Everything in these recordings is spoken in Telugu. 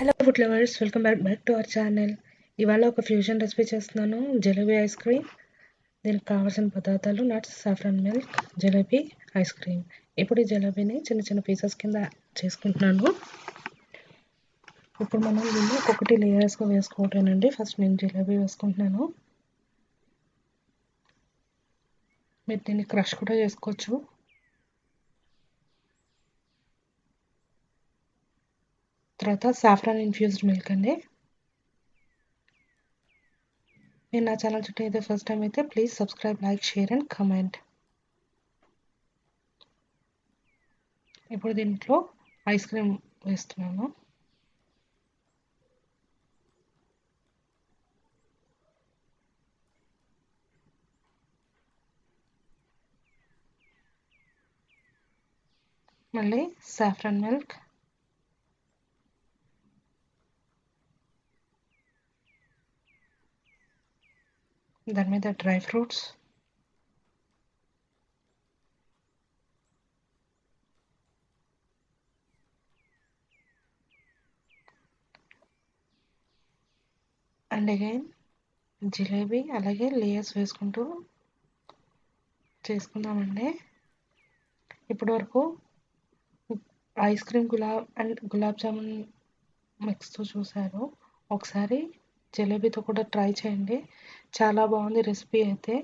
Hello food lovers, welcome back to our channel. ఇవాళ ఒక ఫ్యూజన్ రెసిపీ చేస్తున్నాను, జలేబీ ఐస్ క్రీమ్. దీనికి కావాల్సిన పదార్థాలు nuts, saffron milk, jalebi ice cream. ఇప్పుడు ఈ జలేబీని చిన్న చిన్న పీసెస్ కింద చేసుకుంటున్నాను. ఇప్పుడు మనం దీన్ని ఒక్కొక్కటి లేయర్స్గా వేసుకోవటానండి. ఫస్ట్ నేను జలేబీ వేసుకుంటున్నాను. మీరు దీన్ని క్రష్ కూడా చేసుకోవచ్చు. తర్వాత సాఫ్రాన్ ఇన్ఫ్యూజ్డ్ మిల్క్ అండి. నేను నా ఛానల్ చుట్టూ అయితే ఫస్ట్ టైం అయితే please subscribe, like, share and comment. ఇప్పుడు దీంట్లో ఐస్ క్రీమ్ వేస్తున్నాను. మళ్ళీ సాఫ్రాన్ మిల్క్, దాని మీద dry fruits, and again jalebi, అలాగే లేయర్స్ వేసుకుంటూ చేసుకుందామండి. ఇప్పటి వరకు ఐస్ క్రీమ్ గులాబ్ జామున్ మిక్స్తో చూశారు. ఒకసారి జలేబీతో కూడా ట్రై చేయండి, చాలా బాగుంది రెసిపీ అయితే.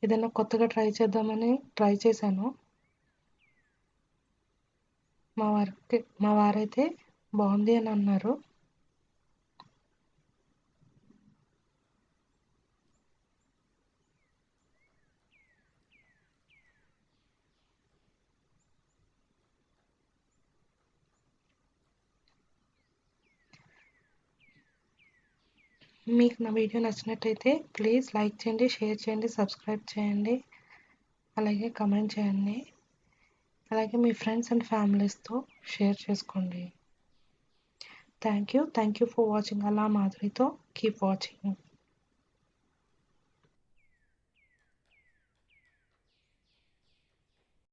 ఏదైనా కొత్తగా ట్రై చేద్దామని ట్రై చేశాను. మా వారైతే బాగుంది అని అన్నారు. మీకు నా వీడియో నచ్చినట్టయితే ప్లీజ్ లైక్ చేయండి, షేర్ చేయండి, సబ్స్క్రైబ్ చేయండి, అలాగే కమెంట్ చేయండి. అలాగే మీ ఫ్రెండ్స్ అండ్ ఫ్యామిలీస్తో షేర్ చేసుకోండి. Thank you for watching. అలా మాధురితో కీప్ వాచింగ్.